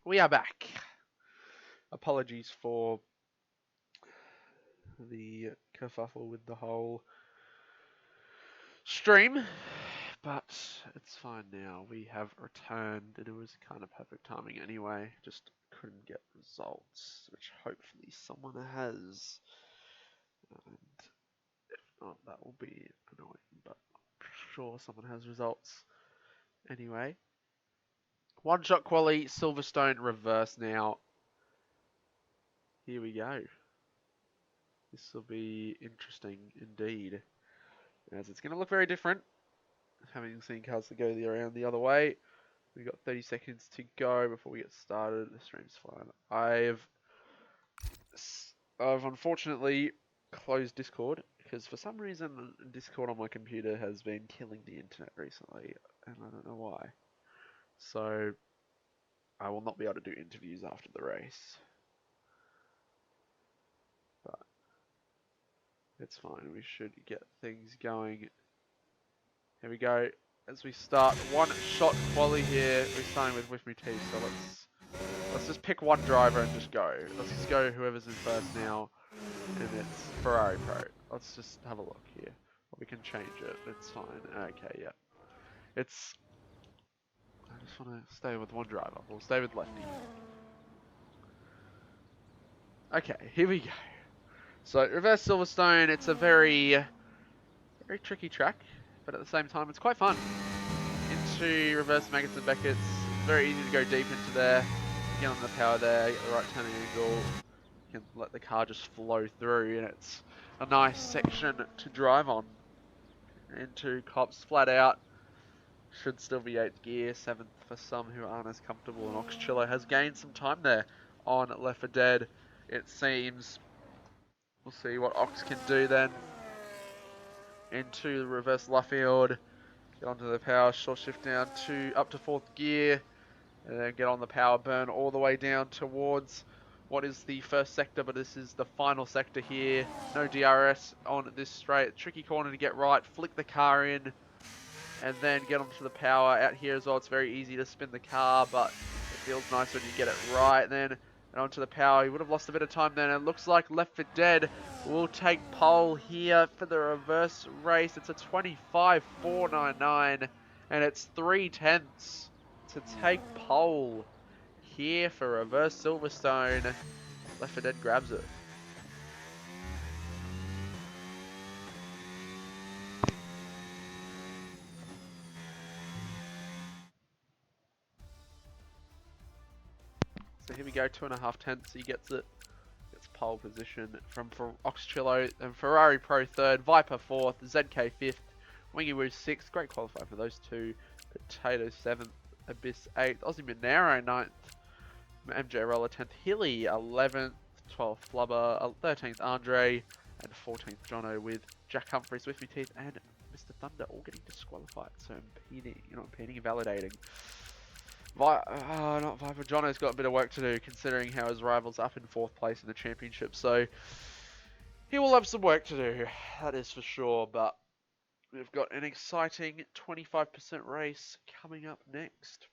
We are back. Apologies for the kerfuffle with the whole stream, but it's fine now. We have returned, and it was kind of perfect timing anyway. Just couldn't get results, which hopefully someone has. And if not, that will be annoying, but I'm sure someone has results. Anyway, one shot quali, Silverstone reverse now. Here we go. This will be interesting indeed, as it's going to look very different. Having seen cars that go around the other way, we've got 30 seconds to go before we get started. The stream's fine. I've unfortunately closed Discord because for some reason Discord on my computer has been killing the internet recently, and I don't know why. So I will not be able to do interviews after the race. But it's fine. We should get things going. Here we go. As we start, one shot quali here. We're starting with me T, so let's just pick one driver and just go. Let's just go whoever's in first now, and it's Ferrari Pro. Let's just have a look here. We can change it. It's fine. Okay, yeah. I just want to stay with one driver. We'll stay with Lefty. Okay, here we go. So reverse Silverstone. It's a very tricky track, but at the same time, it's quite fun. Into reverse Maggots and Beckett's. It's very easy to go deep into there. Get on the power there, get the right turning angle. You can let the car just flow through, and it's a nice section to drive on. Into Cops flat out. Should still be 8th gear, 7th for some who aren't as comfortable. And Oxchillo has gained some time there on Left 4 Dead, it seems. We'll see what Ox can do then. Into the reverse Luffield. Get onto the power, short shift down to up to 4th gear. And then get on the power burn all the way down towards what is the first sector, but this is the final sector here. No DRS on this straight. Tricky corner to get right. Flick the car in. And then get onto the power out here as well. It's very easy to spin the car, but it feels nice when you get it right. Then and onto the power. He would have lost a bit of time then. It looks like Left 4 Dead will take pole here for the reverse race. It's a 25.499, and it's 3/10 to take pole here for reverse Silverstone. Left 4 Dead grabs it. So here we go, 2.5 tenths. He gets it. Gets pole position from Oxchillo and Ferrari Pro 3rd, Viper 4th, ZK 5th, Wingy Woo 6th. Great qualifier for those two. Potato 7th, Abyss 8th, Aussie Monero 9th, MJ Roller 10th, Hilly 11th, 12th Flubber, 13th Andre, and 14th Jono, with Jack Humphrey, Swifty Teeth, and Mr. Thunder all getting disqualified. So impeding, validating. Not Viper. Jono's got a bit of work to do, considering how his rival's up in 4th place in the championship. So he will have some work to do, that is for sure. But we've got an exciting 25% race coming up next.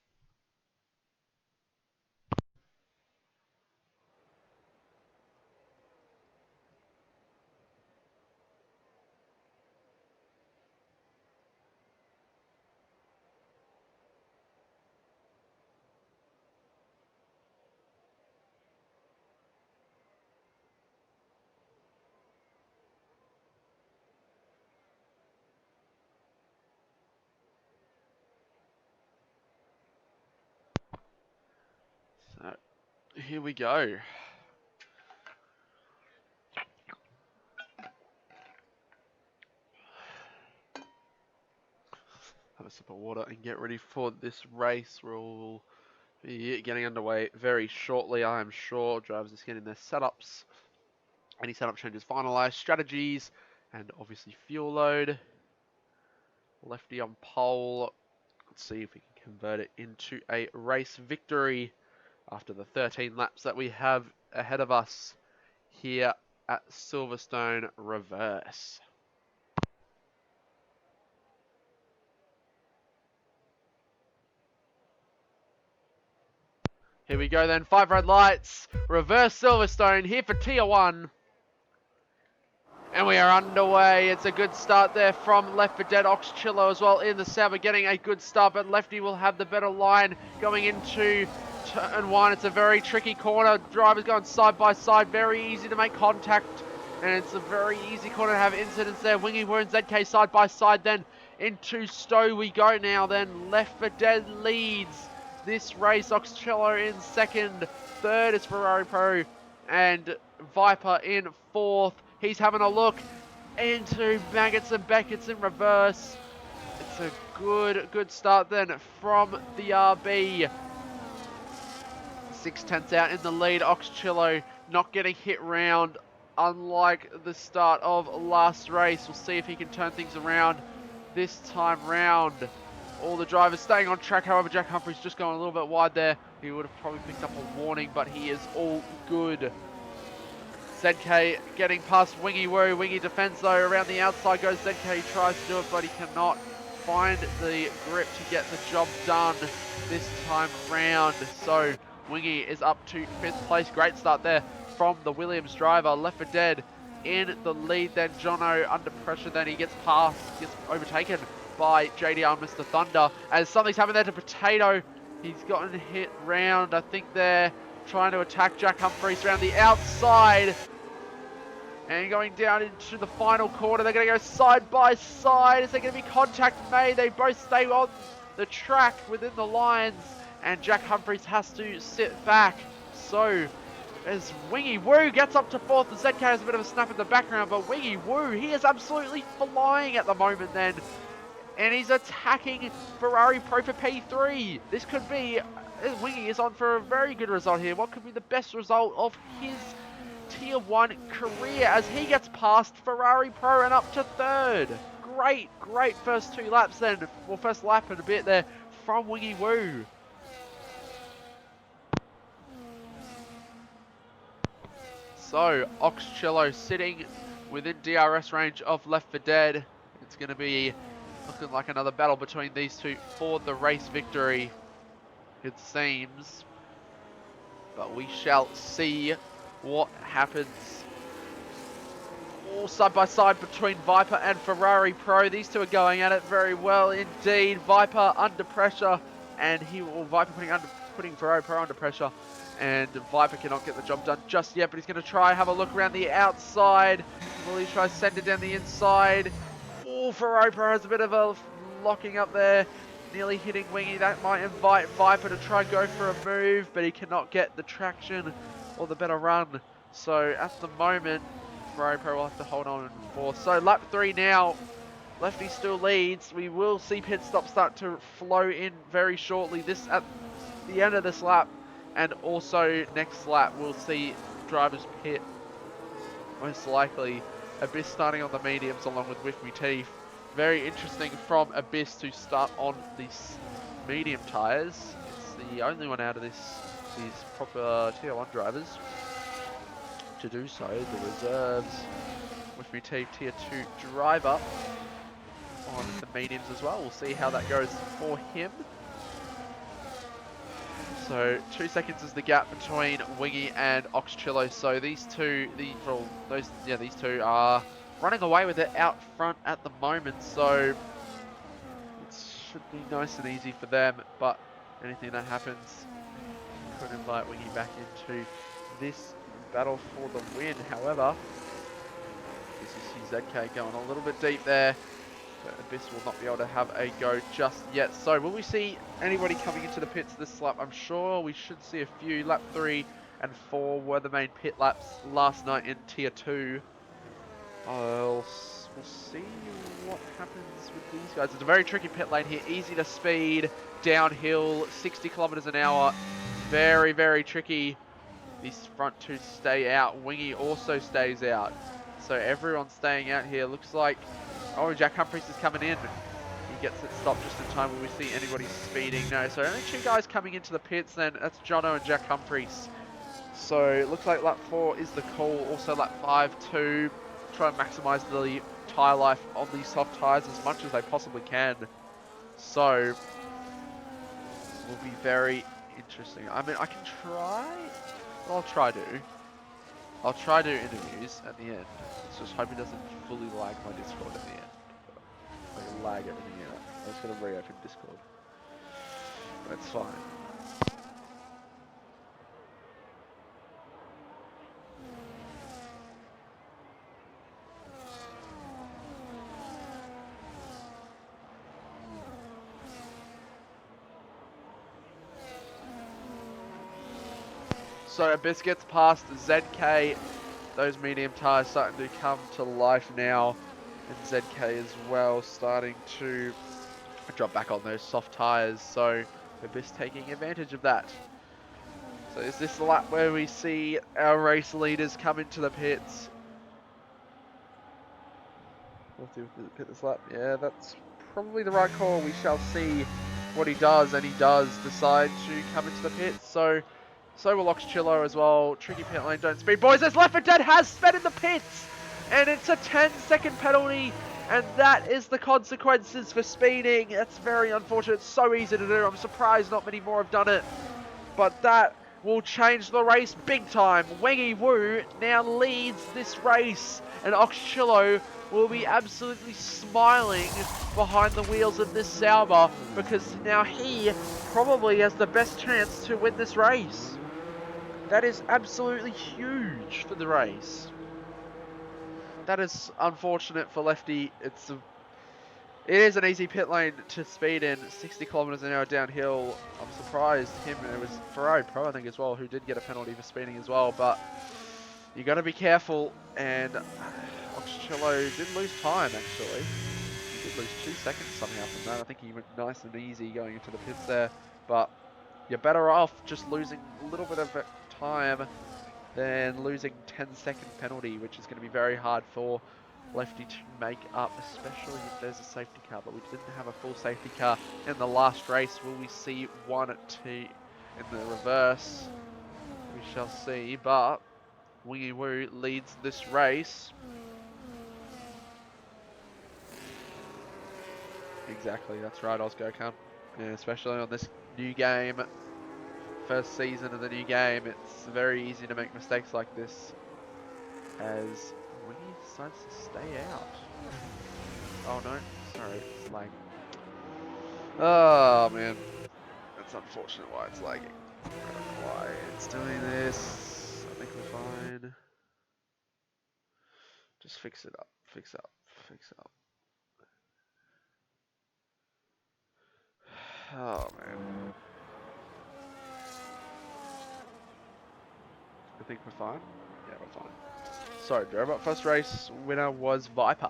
So here we go. Have a sip of water and get ready for this race. We'll be getting underway very shortly, I am sure. Drivers just getting their setups. Any setup changes finalized, strategies, and obviously fuel load. Lefty on pole. Let's see if we can convert it into a race victory after the 13 laps that we have ahead of us here at Silverstone Reverse. Here we go then, 5 red lights, reverse Silverstone here for Tier 1. And we are underway. It's a good start there from Left 4 Dead. Oxchillo as well in the Saber getting a good start, but Lefty will have the better line going into turn 1. It's a very tricky corner. Drivers going side by side, very easy to make contact. And it's a very easy corner to have incidents there. Wingy Woo and ZK side by side then. Into Stowe we go now then. Left 4 Dead leads this race. Oxchillo in second. Third is Ferrari Pro. And Viper in fourth. He's having a look into Maggots and Beckett's in reverse. It's a good start then from the RB. 6/10 out in the lead. Oxchillo not getting hit round, unlike the start of last race. We'll see if he can turn things around this time round. All the drivers staying on track. However, Jack Humphrey's just going a little bit wide there. He would have probably picked up a warning, but he is all good. ZK getting past Wingy Woo. Wingy defends though. Around the outside goes ZK. He tries to do it, but he cannot find the grip to get the job done this time round. So Wingy is up to 5th place. Great start there from the Williams driver. Left 4 Dead in the lead. Then Jono under pressure. Then he gets past, gets overtaken by JDR Mr. Thunder. As something's happened there to Potato. He's gotten hit round. I think they're trying to attack Jack Humphreys around the outside. And going down into the final quarter, they're going to go side by side. Is there going to be contact made? They both stay on the track within the lines. And Jack Humphreys has to sit back. So, as Wingy Woo gets up to 4th, the ZK has a bit of a snap in the background. But Wingy Woo, he is absolutely flying at the moment then. And he's attacking Ferrari Pro for P3. This could be, Wingy is on for a very good result here. What could be the best result of his Tier 1 career as he gets past Ferrari Pro and up to 3rd. Great first 2 laps then. Well, first lap and a bit there from Wingy Woo. So, Oxchillo sitting within DRS range of Left 4 Dead. It's going to be looking like another battle between these two for the race victory, it seems. But we shall see what happens. All side by side between Viper and Ferrari Pro. These two are going at it very well indeed. Viper under pressure, and Viper putting Ferrari Pro under pressure, and Viper cannot get the job done just yet. But he's going to try have a look around the outside. Will he try send it down the inside? Oh, Ferrari Pro has a bit of a locking up there. Nearly hitting Wingy. That might invite Viper to try go for a move, but he cannot get the traction or the better run. So at the moment, Ferrari Pro will have to hold on in 4th. So lap 3 now. Lefty still leads. We will see pit stops start to flow in very shortly. This at the end of this lap, and also next lap we'll see drivers pit. Most likely Abyss starting on the mediums along with With Me Teeth. Very interesting from Abyss to start on these medium tyres. It's the only one out of these proper Tier 1 drivers to do so. The reserves With Me Teeth Tier 2 driver on the mediums as well. We'll see how that goes for him. So 2 seconds is the gap between Wingy and Oxchillo. So these two, these two are running away with it out front at the moment. So it should be nice and easy for them. But anything that happens could invite Wingy back into this battle for the win. However, this is ZK going a little bit deep there. But Abyss will not be able to have a go just yet. So will we see anybody coming into the pits this lap? I'm sure we should see a few. Lap 3 and 4 were the main pit laps last night in Tier 2. We'll see what happens with these guys. It's a very tricky pit lane here. Easy to speed, downhill, 60 kilometers an hour. Very tricky. These front two stay out. Wingy also stays out. So everyone's staying out here. Looks like, oh, Jack Humphreys is coming in. He gets it stopped just in time. Will we see anybody speeding? No, so only 2 guys coming into the pits then. That's Jono and Jack Humphreys. So it looks like lap 4 is the call. Also lap 5 to try and maximize the tyre life on these soft tyres as much as they possibly can. So will be very interesting. I mean, I can try. Well, I'll try to. I'll try to do interviews at the end. Let's just hope it doesn't fully lag my Discord at the end. Like lag everything out. I'm just gonna reopen Discord. That's fine. So Abyss gets past ZK. Those medium tires starting to come to life now. And ZK as well starting to drop back on those soft tires. So Abyss taking advantage of that. So is this the lap where we see our race leaders come into the pits? We'll do the pit this lap. Yeah, that's probably the right call. We shall see what he does, and he does decide to come into the pits. So will Oxchillo as well. Tricky pit lane, don't speed. Boys, as Left 4 Dead has sped in the pits! And it's a 10-second penalty, and that is the consequences for speeding. That's very unfortunate. It's so easy to do. I'm surprised not many more have done it. But that will change the race big time. Wengy Woo now leads this race, and Oxchillo will be absolutely smiling behind the wheels of this Sauber, because now he probably has the best chance to win this race. That is absolutely huge for the race. That is unfortunate for Lefty. It is an easy pit lane to speed in, 60 kilometers an hour downhill. I'm surprised him, and it was Ferrari Pro, I think, as well, who did get a penalty for speeding as well, but you got to be careful, and Oxchillo did lose time, actually. He did lose 2 seconds somehow from that. I think he went nice and easy going into the pits there, but you're better off just losing a little bit of time than losing 10-second penalty, which is going to be very hard for Lefty to make up, especially if there's a safety car. But we didn't have a full safety car in the last race. Will we see 1-2 in the reverse? We shall see, but Wingy Woo leads this race. Exactly, that's right, Osgo-kun. Yeah, especially on this new game, first season of the new game, it's very easy to make mistakes like this, as Wingy decides to stay out. Oh no, sorry, it's lagging. Oh man, that's unfortunate why it's lagging. I don't know why it's doing this. I think we're fine. Just fix it up, fix up, fix up. Oh man. I think we're fine. Yeah, we're fine. Sorry, Drew, but first race winner was Viper.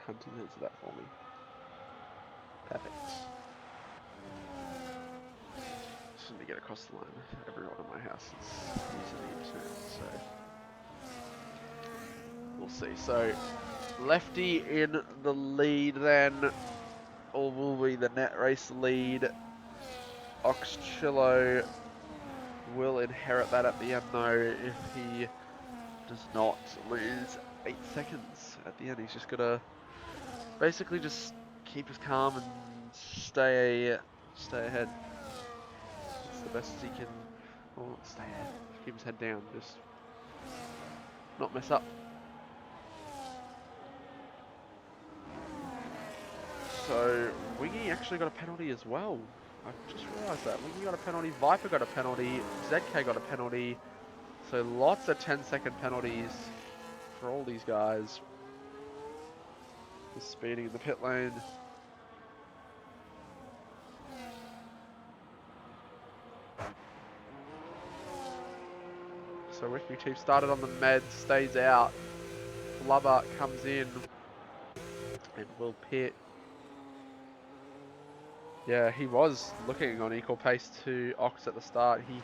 Hunting answer that for me. Perfect. Just need to get across the line. Everyone in my house is using the internet, so we'll see. So Lefty in the lead then, or will be the net race lead. Oxchillo will inherit that at the end though if he does not lose 8 seconds at the end. He's just gotta basically just keep his calm and stay ahead. It's the best as he can. Well, not stay ahead. Keep his head down. Just not mess up. So Wingy actually got a penalty as well. I just realised that. Wingy got a penalty. Viper got a penalty. ZK got a penalty. So lots of 10-second penalties for all these guys. Just speeding in the pit lane. So Ricky Chief started on the med, stays out. Flubber comes in and will pit. Yeah, he was looking on equal pace to Ox at the start. He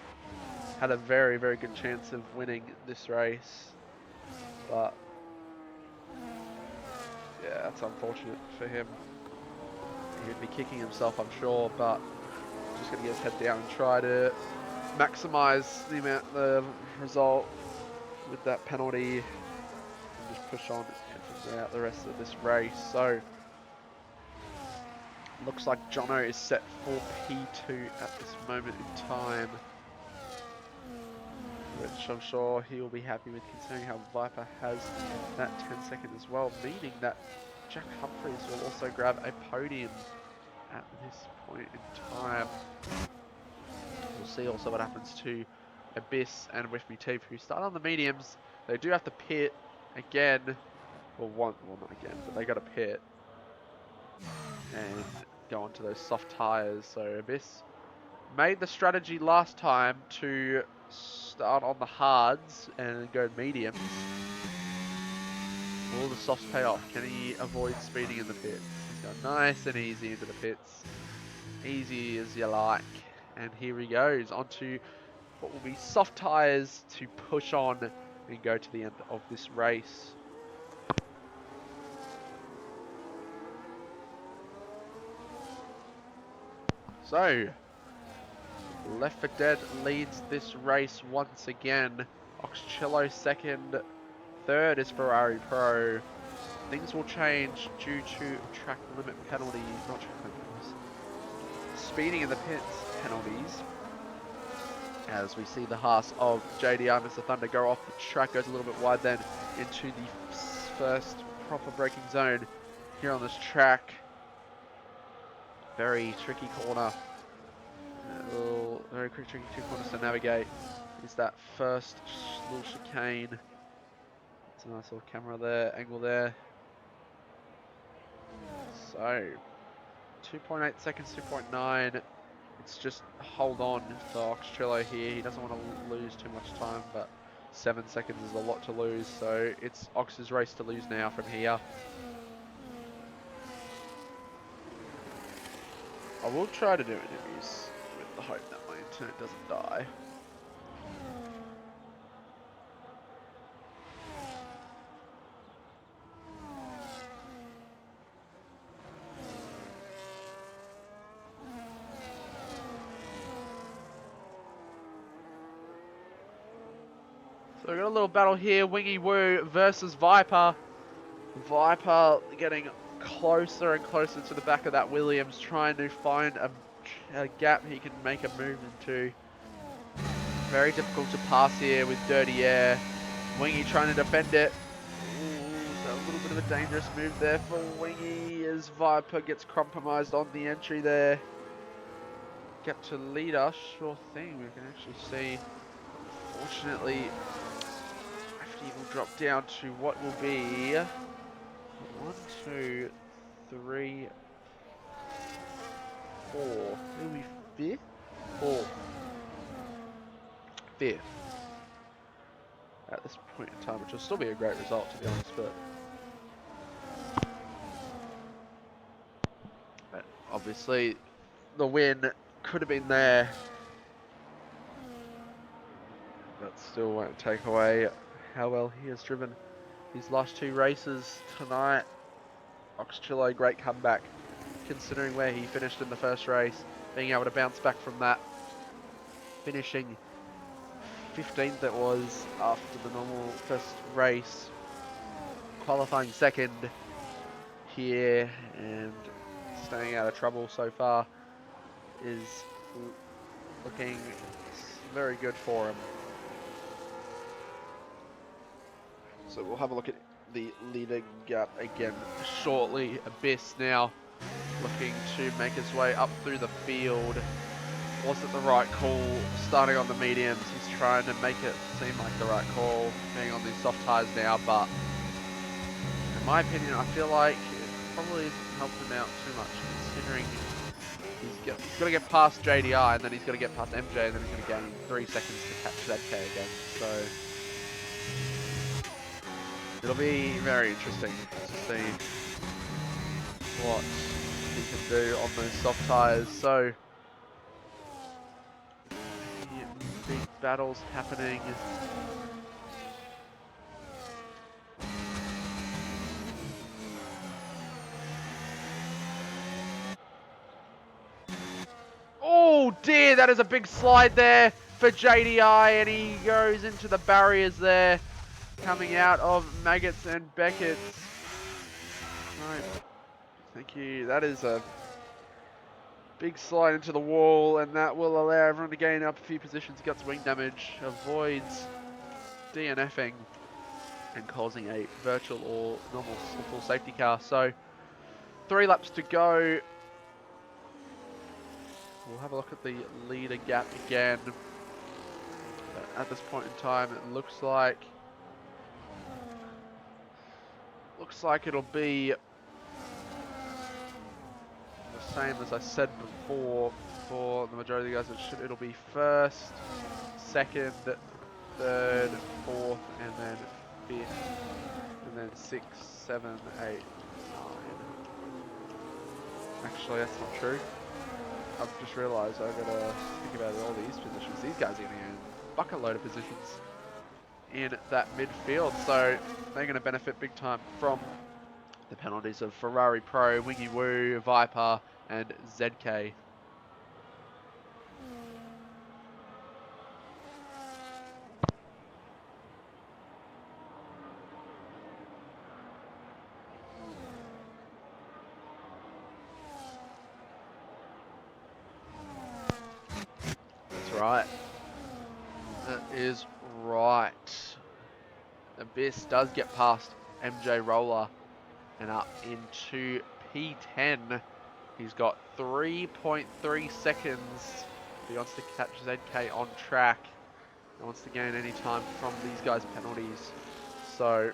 had a very, very good chance of winning this race. But yeah, that's unfortunate for him. He'd be kicking himself, I'm sure, but just gonna get his head down and try to maximize the result with that penalty and just push on and figure out the rest of this race. So Looks like Jono is set for P2 at this moment in time, which I'm sure he will be happy with, considering how Viper has that 10-second as well, meaning that Jack Humphreys will also grab a podium at this point in time. We'll see also what happens to Abyss and With Me Teeth, who start on the mediums. They do have to pit again, well not again, but they got to pit and go onto those soft tires. So Abyss made the strategy last time to start on the hards and go mediums. Will the softs pay off? Can he avoid speeding in the pits? He's going nice and easy into the pits. Easy as you like. And here he goes onto what will be soft tires to push on and go to the end of this race. So, Left 4 Dead leads this race once again. Oxcello second, third is Ferrari Pro. Things will change due to track limit penalties, not track limits, speeding in the pits penalties. As we see the Haas of JDI Mr. Thunder go off the track, goes a little bit wide then into the first proper braking zone here on this track. Very tricky corner. Very tricky two corners to navigate. Is that first little chicane. It's a nice little camera there, angle there. So, 2.8 seconds, 2.9. It's just hold on for Oxcello here. He doesn't want to lose too much time, but 7 seconds is a lot to lose. So it's Ox's race to lose now from here. I will try to do interviews with the hope that my internet doesn't die. So we've got a little battle here, Wingy Woo versus Viper. Viper getting closer and closer to the back of that Williams, trying to find a gap he can make a move into. Very difficult to pass here with dirty air. Wingy trying to defend it. Ooh, a little bit of a dangerous move there for Wingy as Viper gets compromised on the entry there. Get to leader, sure thing. We can actually see, fortunately, will drop down to what will be 1, 2, 3, 4. Will be 5th? 4th. 5th. At this point in time, which will still be a great result to be honest, but obviously the win could have been there, but still won't take away how well he has driven his last 2 races tonight. Oxcello, great comeback considering where he finished in the first race, being able to bounce back from that, finishing 15th it was after the normal first race, qualifying second here and staying out of trouble so far is looking very good for him. So we'll have a look at the leading gap again shortly. Abyss now looking to make his way up through the field. Was it the right call starting on the mediums? He's trying to make it seem like the right call being on these soft tires now, but in my opinion I feel like it probably isn't helped him out too much, considering he's got to get past JDI and then he's got to get past MJ and then he's going to gain 3 seconds to catch ZK again. So it'll be very interesting to see what he can do on those soft tires. So big battles happening. Oh dear, that is a big slide there for JDI, and he goes into the barriers there, coming out of Maggots and Beckett's. Right. Thank you. That is a Big slide into the wall, and that will allow everyone to gain up a few positions. Gets wing damage, avoids DNFing, and causing a virtual or normal or full safety car. So 3 laps to go. We'll have a look at the leader gap again. But at this point in time, it looks like it'll be the same as I said before. For the majority of the guys, it'll be first, second, third, fourth, and then fifth, and then 6, 7, 8, 9. Actually, that's not true. I've just realised I've got to think about all these positions. These guys are going to get a bucket load of positions in that midfield, so they're going to benefit big time from the penalties of Ferrari Pro, Wingy Woo, Viper, and ZK. That's right. That is right. Abyss does get past MJ Roller and up into P10. He's got 3.3 seconds. He wants to catch ZK on track. He wants to gain any time from these guys' penalties. So,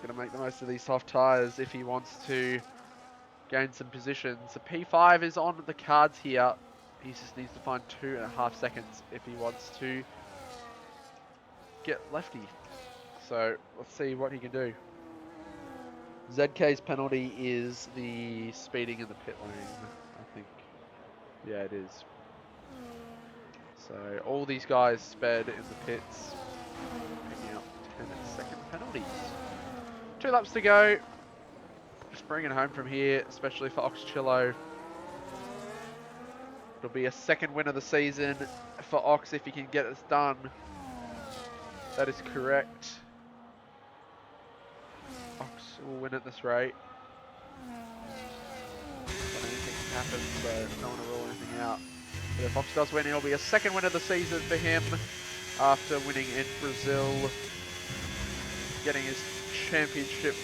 going to make the most of these soft tyres if he wants to gain some positions. The P5 is on the cards here. He just needs to find 2.5 seconds if he wants to get lefty. So, let's see what he can do. ZK's penalty is the speeding in the pit lane, I think. Yeah, it is. So all these guys sped in the pits, picking up 10-second penalties. 2 laps to go. Just bring it home from here, especially for Oxchillo. It'll be a second win of the season for Ox if he can get this done. That is correct. Ox will win at this rate. But anything can happen, so I don't want to rule anything out. But if Ox does win, it'll be a second win of the season for him after winning in Brazil, getting his championship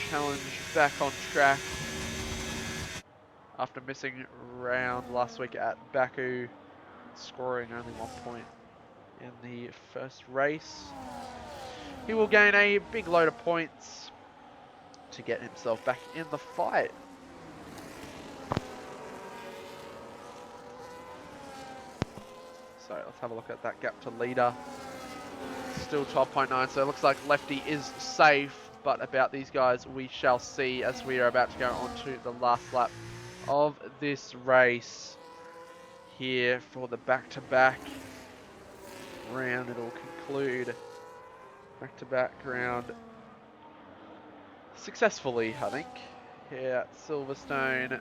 challenge back on track after missing round last week at Baku, scoring only 1 point in the first race. He will gain a big load of points to get himself back in the fight. So let's have a look at that gap to leader. Still 12.9, so it looks like Lefty is safe, but about these guys we shall see as we are about to go on to the last lap of this race here for the back-to-back round. It'll conclude back-to-back round successfully, I think, here at Silverstone.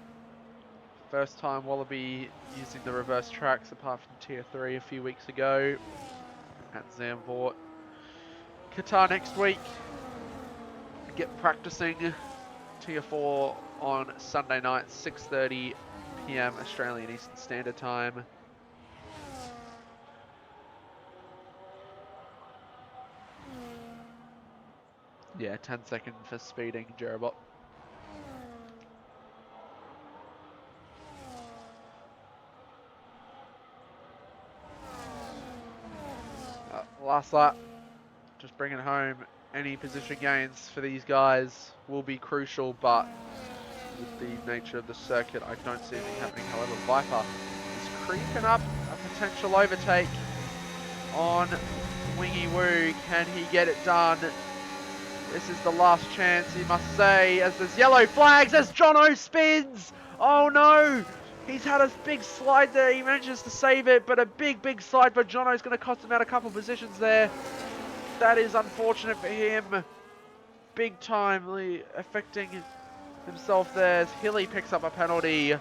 First time Wallaby using the reverse tracks apart from Tier 3 a few weeks ago at Zandvoort. Qatar next week. Get practicing Tier 4 on Sunday night, 6:30 PM Australian Eastern Standard Time. Yeah, 10 seconds for speeding, Jerobot. Last lap, just bring it home. Any position gains for these guys will be crucial, but with the nature of the circuit, I don't see anything happening. However, Viper is creeping up a potential overtake on Wingy Woo. Can he get it done? This is the last chance, he must say, as there's yellow flags, as Jono spins! Oh no! He's had a big slide there, he manages to save it, but a big slide for Jono is going to cost him out a couple positions there. That is unfortunate for him. Big timely affecting himself there as Hilly picks up a penalty.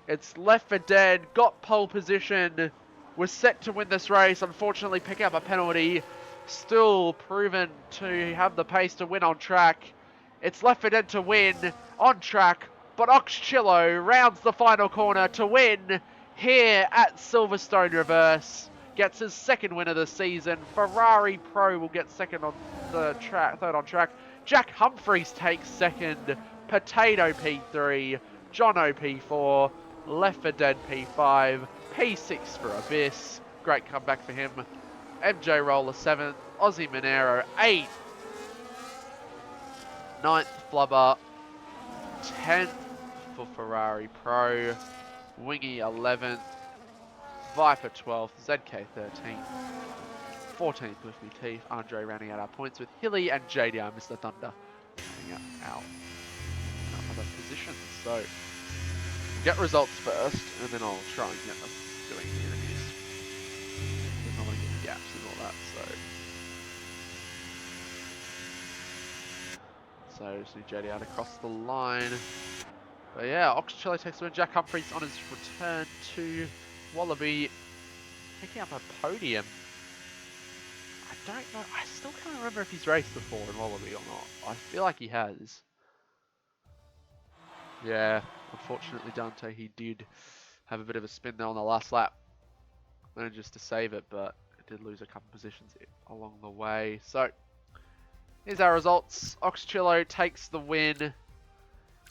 It's left for dead, got pole position, was set to win this race, unfortunately picking up a penalty. Still proven to have the pace to win on track. It's left for dead to win on track. but Oxchillo rounds the final corner to win here at Silverstone Reverse. Gets his second win of the season. Ferrari Pro will get second on the track, third on track. Jack Humphreys takes second. Potato P3. Jono P4. Left for Dead P5. P6 for Abyss. Great comeback for him. MJ Roller 7th. Aussie Monero 8th. 9th Flubber. 10th for Ferrari Pro. Wingy 11th. Viper 12th. ZK 13th. 14th with me Teeth. Andre rounding out our points with Hilly and JDR Mr. Thunder rounding out our other positions. So, get results first, and then I'll try and get us doing the interviews. Because I want to get gaps and all that, so just need JDR to cross the line. But yeah, Oxchillo takes the win. Jack Humphreys on his return to Wallaby, picking up a podium. I don't know, I still can't remember if he's raced before in Wallaby or not. I feel like he has. Yeah, unfortunately Dante, he did have a bit of a spin there on the last lap. Managed to save it, but did lose a couple positions along the way. So, here's our results. Oxchillo takes the win,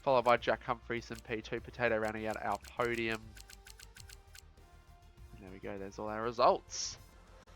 followed by Jack Humphreys and P2 Potato rounding out our podium. And there we go, there's all our results.